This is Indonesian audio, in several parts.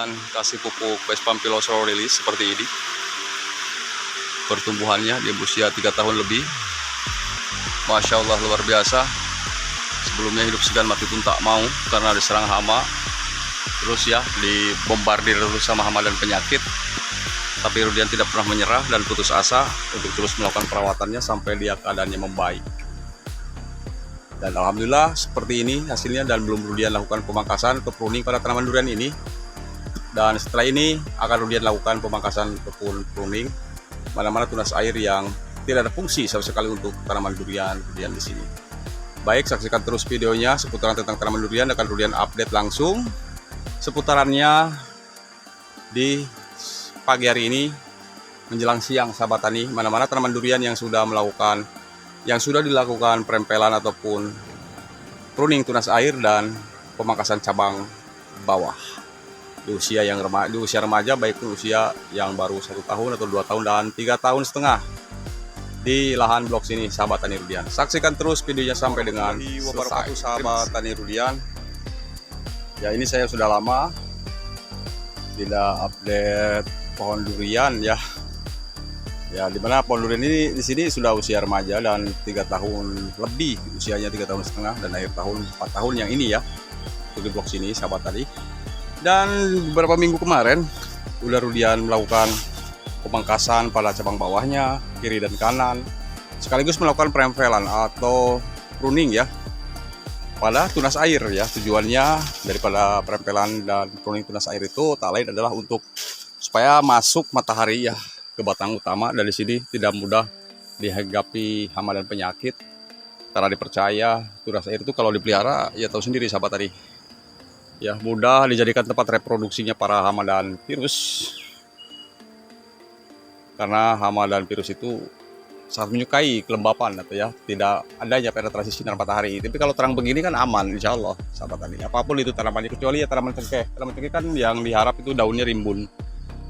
durian kasih pupuk Vespampilosaurelis seperti ini. Pertumbuhannya di usia 3 tahun lebih. Masya Allah, luar biasa. Sebelumnya hidup segan mati pun tak mau karena diserang hama. Terus ya dibombardir terus sama hama dan penyakit. Tapi Rudian tidak pernah menyerah dan putus asa untuk terus melakukan perawatannya sampai dia keadaannya membaik. Dan alhamdulillah seperti ini hasilnya, dan belum Rudian lakukan pemangkasan atau pruning pada tanaman durian ini. Dan setelah ini akan Rudian lakukan pemangkasan ataupun pruning mana-mana tunas air yang tidak ada fungsi sama sekali untuk tanaman durian di sini. Baik, saksikan terus videonya seputaran tentang tanaman durian, akan Rudian update langsung seputarannya di pagi hari ini menjelang siang, sahabat tani. Mana-mana tanaman durian yang sudah dilakukan perempelan ataupun pruning tunas air dan pemangkasan cabang bawah di usia remaja, baik pun usia yang baru 1 tahun atau 2 tahun dan 3 tahun setengah di lahan blok sini, sahabat tani Rudian. Saksikan terus videonya sampai dengan selesai, sahabat tani Rudian. Ya, ini saya sudah lama tidak update pohon durian ya. Ya, dimana pohon durian ini di sini sudah usia remaja dan 3 tahun lebih, usianya 3 tahun setengah dan akhir tahun 4 tahun yang ini ya, di blok sini, sahabat tadi. Dan beberapa minggu kemarin udah Rudian melakukan pemangkasan pada cabang bawahnya, kiri dan kanan, sekaligus melakukan perempelan atau pruning ya pada tunas air ya. Tujuannya daripada perempelan dan pruning tunas air itu tak lain adalah untuk supaya masuk matahari ya ke batang utama, dari sini tidak mudah dihadapi hama dan penyakit. Karena dipercaya tunas air itu kalau dipelihara ya tahu sendiri, sahabat tadi ya, mudah dijadikan tempat reproduksinya para hama dan virus. Karena hama dan virus itu sangat menyukai kelembapan atau ya tidak adanya penetrasi sinar matahari. Tapi kalau terang begini kan aman, insya Allah, sahabat tani. Apapun itu tanamannya, kecuali ya tanaman cengkeh. Tanaman cengkeh kan yang diharap itu daunnya rimbun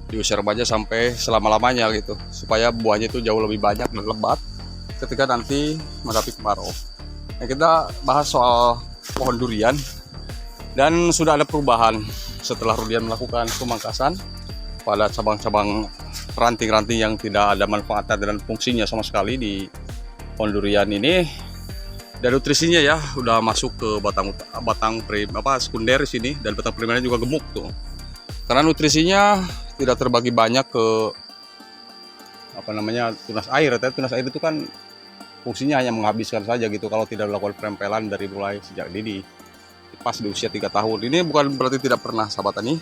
di usia remaja sampai selama-lamanya gitu, supaya buahnya itu jauh lebih banyak dan lebat ketika nanti menghadapi kemarau. Nah, kita bahas soal pohon durian, dan sudah ada perubahan setelah Rudian melakukan pemangkasan pada cabang-cabang ranting-ranting yang tidak ada manfaatnya dan fungsinya sama sekali di pohon durian ini. Dan nutrisinya ya udah masuk ke batang sekunder sini, dan batang primernya juga gemuk tuh. Karena nutrisinya tidak terbagi banyak ke tunas air. Tunas air itu kan fungsinya hanya menghabiskan saja gitu kalau tidak dilakukan perempelan dari mulai sejak dini pas di usia 3 tahun. Ini bukan berarti tidak pernah, sahabat tani.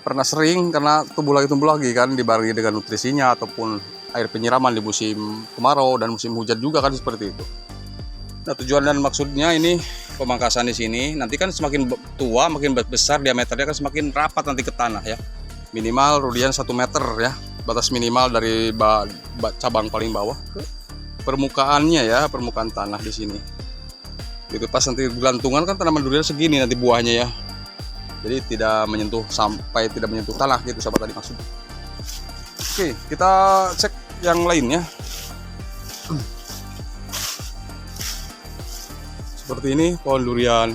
Pernah sering, karena tumbuh lagi kan dibarengi dengan nutrisinya ataupun air penyiraman di musim kemarau dan musim hujan juga kan seperti itu. Nah, tujuan dan maksudnya ini pemangkasan di sini nanti kan semakin tua makin besar diameternya kan semakin rapat nanti ke tanah ya. Minimal Rudian 1 meter ya, batas minimal dari cabang paling bawah ke permukaannya ya, permukaan tanah di sini. Itu pas nanti gelantungan kan tanaman durian segini nanti buahnya ya. Jadi tidak menyentuh tanah gitu, sahabat tadi maksudnya. Oke, kita cek yang lainnya. Seperti ini pohon durian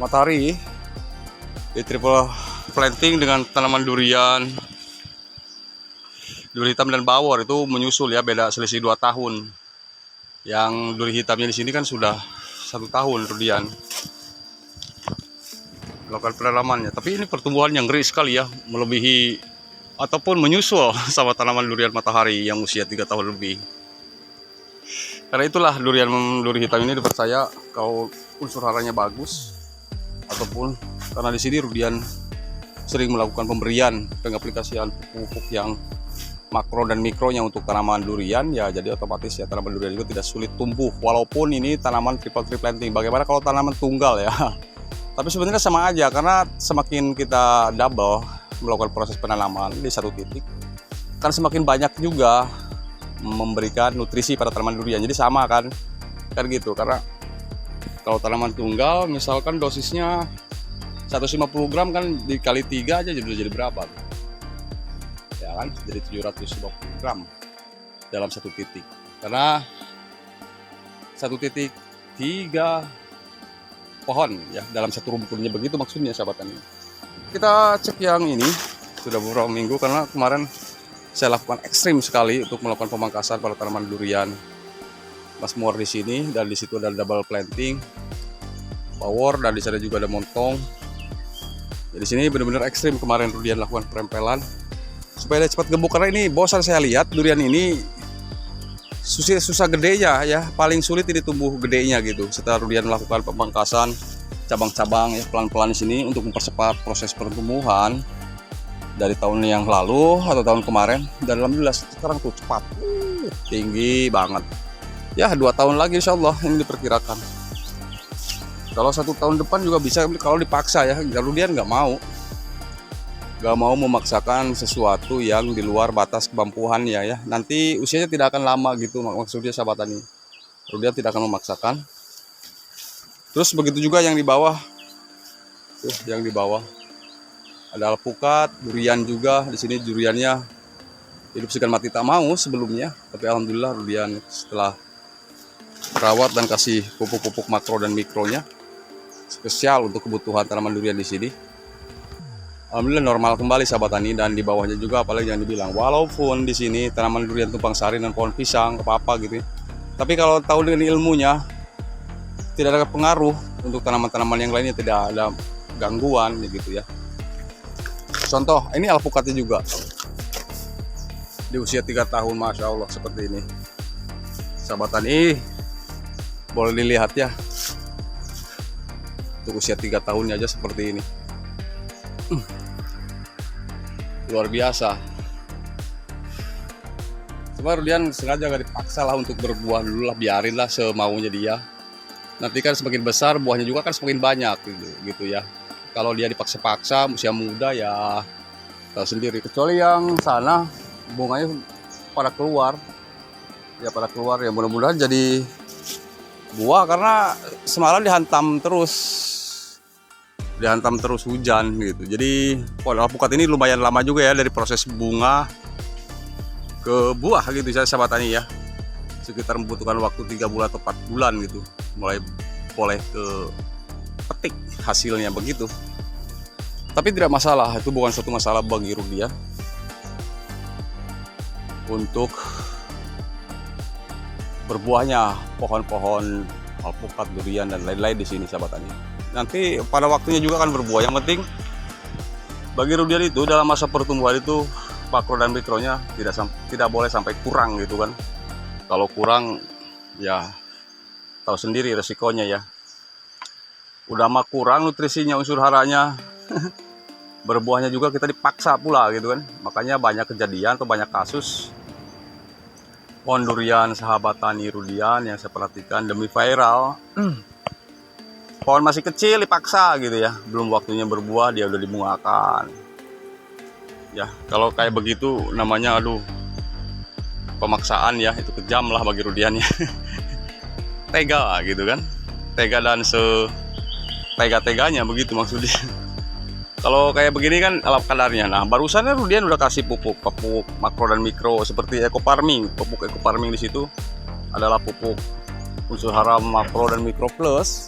matahari di triple planting dengan tanaman duri hitam dan bawor itu menyusul ya, beda selisih 2 tahun. Yang duri hitamnya di sini kan sudah 1 tahun Rudian melakukan penanamannya. Tapi ini pertumbuhan yang ngeri sekali ya, melebihi ataupun menyusul sama tanaman durian matahari yang usia 3 tahun lebih. Karena itulah duri hitam ini dipercaya kalau unsur haranya bagus, ataupun karena di sini Rudian sering melakukan pemberian pengaplikasian pupuk yang makro dan mikronya untuk tanaman durian ya, jadi otomatis ya tanaman durian itu tidak sulit tumbuh walaupun ini tanaman triple planting. Bagaimana kalau tanaman tunggal ya? Tapi sebenarnya sama aja, karena semakin kita double melakukan proses penanaman di satu titik kan semakin banyak juga memberikan nutrisi pada tanaman durian. Jadi sama kan gitu. Karena kalau tanaman tunggal misalkan dosisnya 150 gram kan dikali 3 aja jadi berapa ya kan, jadi 750 gram dalam satu titik. Karena satu titik 3 pohon ya dalam satu rumpunnya, begitu maksudnya, sahabat tani. kita cek yang ini sudah beberapa minggu, karena kemarin saya lakukan ekstrim sekali untuk melakukan pemangkasan pada tanaman durian Mas Muar di sini, dan di situ ada double planting, power, dan di sana juga ada montong. Jadi sini benar-benar ekstrim kemarin durian lakukan perempelan supaya dia cepat gebuk, karena ini bosan saya lihat durian ini susah gedenya ya, paling sulit ini tumbuh gedenya gitu. Setelah durian melakukan pemangkasan cabang-cabang ya pelan-pelan di sini untuk mempercepat proses pertumbuhan dari tahun yang lalu atau tahun kemarin, dan alhamdulillah sekarang tuh cepat, tinggi banget. Ya 2 tahun lagi insya Allah ini diperkirakan. Kalau 1 tahun depan juga bisa kalau dipaksa ya. Durian nggak mau memaksakan sesuatu yang di luar batas kemampuannya ya. Nanti usianya tidak akan lama gitu, maksudnya sahabat tani. Durian tidak akan memaksakan. Terus begitu juga yang di bawah. Tuh yang di bawah ada alpukat, durian juga. Di sini duriannya hidup segan mati tak mau sebelumnya, tapi alhamdulillah durian setelah merawat dan kasih pupuk-pupuk makro dan mikronya spesial untuk kebutuhan tanaman durian di sini, alhamdulillah normal kembali sahabat tani. Dan di bawahnya juga apalagi yang dibilang, walaupun di sini tanaman durian tumpang sari dan pohon pisang apa gitu ya, tapi kalau tahu dengan ilmunya tidak ada pengaruh untuk tanaman-tanaman yang lainnya, tidak ada gangguan gitu ya. Contoh ini alpukatnya juga di usia 3 tahun, masya Allah seperti ini sahabat tani. Boleh dilihat ya, untuk usia 3 tahunnya aja seperti ini, luar biasa. Cuma durian sengaja gak dipaksa lah untuk berbuah dulu lah, biarin lah semaunya dia. Nanti kan semakin besar buahnya juga kan semakin banyak gitu ya. Kalau dia dipaksa-paksa usia muda ya tahu sendiri. Kecuali yang sana bunganya pada keluar ya, mudah-mudahan jadi buah, karena semalam dihantam terus hujan gitu. Jadi pohon alpukat ini lumayan lama juga ya dari proses bunga ke buah gitu ya sahabat tani ya. Sekitar membutuhkan waktu 3 bulan atau 4 bulan gitu, mulai boleh ke petik hasilnya begitu. Tapi tidak masalah, itu bukan suatu masalah bagi Rudian untuk berbuahnya pohon-pohon alpukat, durian dan lain-lain di sini sahabat tani. Nanti pada waktunya juga akan berbuah. Yang penting bagi Rudian itu dalam masa pertumbuhan itu makro dan mikronya tidak boleh sampai kurang gitu kan. Kalau kurang ya tahu sendiri resikonya ya. Udah mah kurang nutrisinya, unsur haranya berbuahnya juga kita dipaksa pula gitu kan. Makanya banyak kejadian atau banyak kasus pohon durian sahabat tani Rudian yang saya perhatikan demi viral, pohon masih kecil dipaksa gitu ya, belum waktunya berbuah dia udah dibungakan ya. Kalau kayak begitu namanya aduh pemaksaan ya, itu kejam lah bagi Rudian ya. Tega gitu kan, tega dan setega-teganya begitu maksudnya. Kalau kayak begini kan ala kadarnya. Nah, barusan Rudian udah kasih pupuk makro dan mikro seperti eco farming. Pupuk eco farming di situ adalah pupuk unsur hara makro dan mikro plus,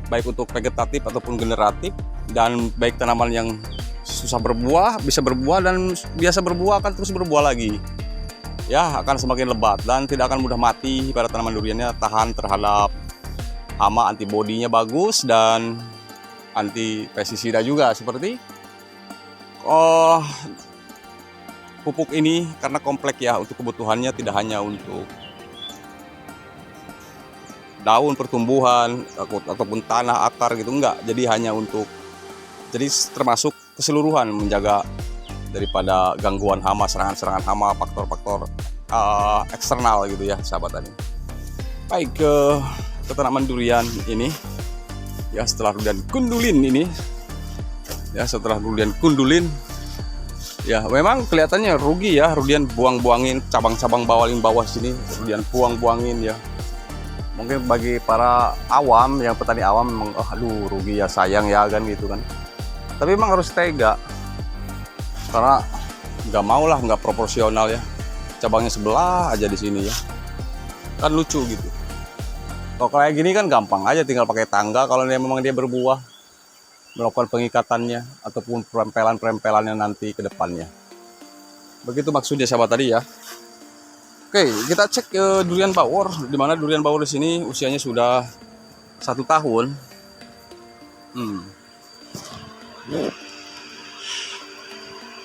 baik untuk vegetatif ataupun generatif, dan baik tanaman yang susah berbuah bisa berbuah, dan biasa berbuah akan terus berbuah lagi. Ya, akan semakin lebat dan tidak akan mudah mati pada tanaman duriannya, tahan terhadap hama, antibodinya bagus, dan anti pestisida juga seperti pupuk ini, karena kompleks ya untuk kebutuhannya, tidak hanya untuk daun pertumbuhan ataupun tanah akar gitu, enggak. Jadi hanya untuk, jadi termasuk keseluruhan menjaga daripada gangguan hama, serangan-serangan hama, faktor-faktor eksternal gitu ya sahabat tani. Baik, ke tanaman durian ini ya, setelah Rudian kundulin ini ya, ya memang kelihatannya rugi ya. Rudian buang-buangin cabang-cabang bawah sini, Rudian buang-buangin ya. Mungkin bagi para awam, yang petani awam memang aduh rugi ya, sayang ya kan gitu kan. Tapi memang harus tega, karena nggak mau lah, nggak proporsional ya, cabangnya sebelah aja di sini ya, kan lucu gitu. Kalau kayak gini kan gampang aja, tinggal pakai tangga kalau memang dia berbuah. melakukan pengikatannya ataupun perempelan-perempelannya nanti ke depannya. Begitu maksudnya sahabat tadi ya. Oke, kita cek durian bawor, di mana durian bawor di sini usianya sudah 1 tahun.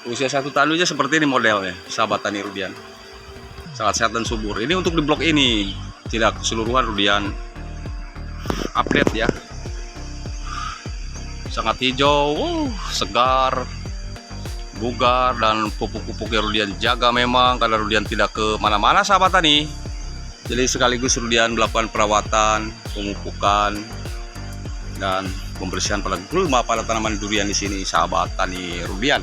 Usia 1 tahun aja seperti ini modelnya, sahabat tani Rudian. Sangat sehat dan subur. Ini untuk di blok ini, tidak keseluruhan Rudian update ya. Sangat hijau, segar, bugar, dan pupuk-pupuknya Rudian jaga memang karena Rudian tidak ke mana-mana sahabat tani. Jadi sekaligus Rudian melakukan perawatan, pemupukan, dan pembersihan pada gulma pada tanaman durian di sini sahabat tani Rudian.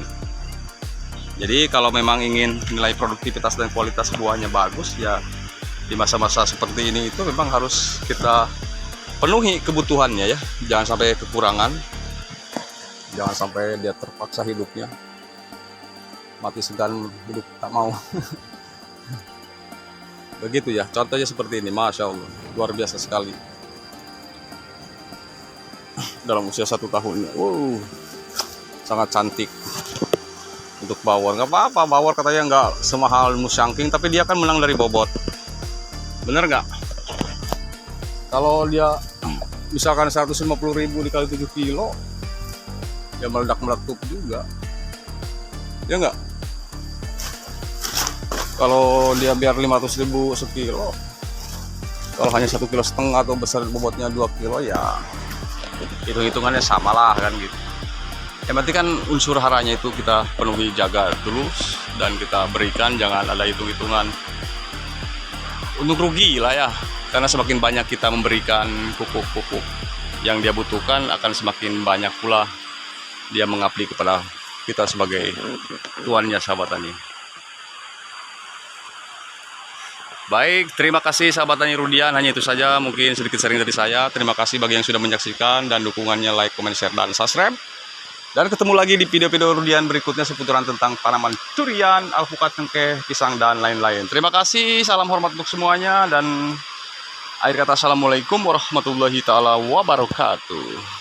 Jadi kalau memang ingin nilai produktivitas dan kualitas buahnya bagus ya, di masa-masa seperti ini itu memang harus kita penuhi kebutuhannya ya. Jangan sampai kekurangan, jangan sampai dia terpaksa hidupnya mati segan hidup tak mau. Begitu ya, contohnya seperti ini. Masya Allah, luar biasa sekali dalam usia 1 tahunnya. Sangat cantik. Untuk bawor nggak apa-apa, bawor katanya nggak semahal musyangking, tapi dia kan menang dari bobot. Bener nggak? Kalau dia misalkan 150.000 dikali 7 kilo, ya meledak-meletup juga, ya nggak? Kalau dia biar 500.000 sekilo, kalau hanya 1,5 kilo atau besar bobotnya 2 kilo, ya hitung-hitungannya samalah kan gitu. Yang penting kan unsur haranya itu kita penuhi, jaga terus, dan kita berikan, jangan ada hitung-hitungan untuk rugi lah ya. Karena semakin banyak kita memberikan pupuk-pupuk yang dia butuhkan, akan semakin banyak pula dia mengabdi kepada kita sebagai tuannya sahabat tani. Baik, terima kasih sahabat tani Rudian. Hanya itu saja mungkin sedikit sharing dari saya. Terima kasih bagi yang sudah menyaksikan, dan dukungannya like, comment, share, dan subscribe. Dan ketemu lagi di video-video Rudian berikutnya seputaran tentang tanaman durian, alpukat, cengkeh, pisang, dan lain-lain. Terima kasih, salam hormat untuk semuanya, dan akhir kata assalamualaikum warahmatullahi taala wabarakatuh.